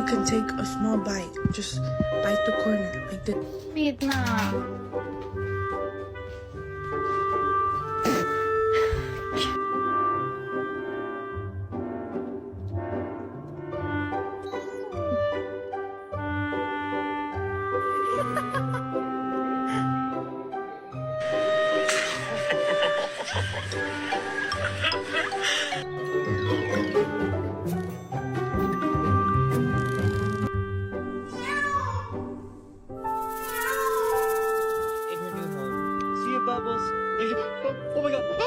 You can take a small bite. Just bite the corner like this. Wait na. In her new home. See you, Bubbles. Oh my god.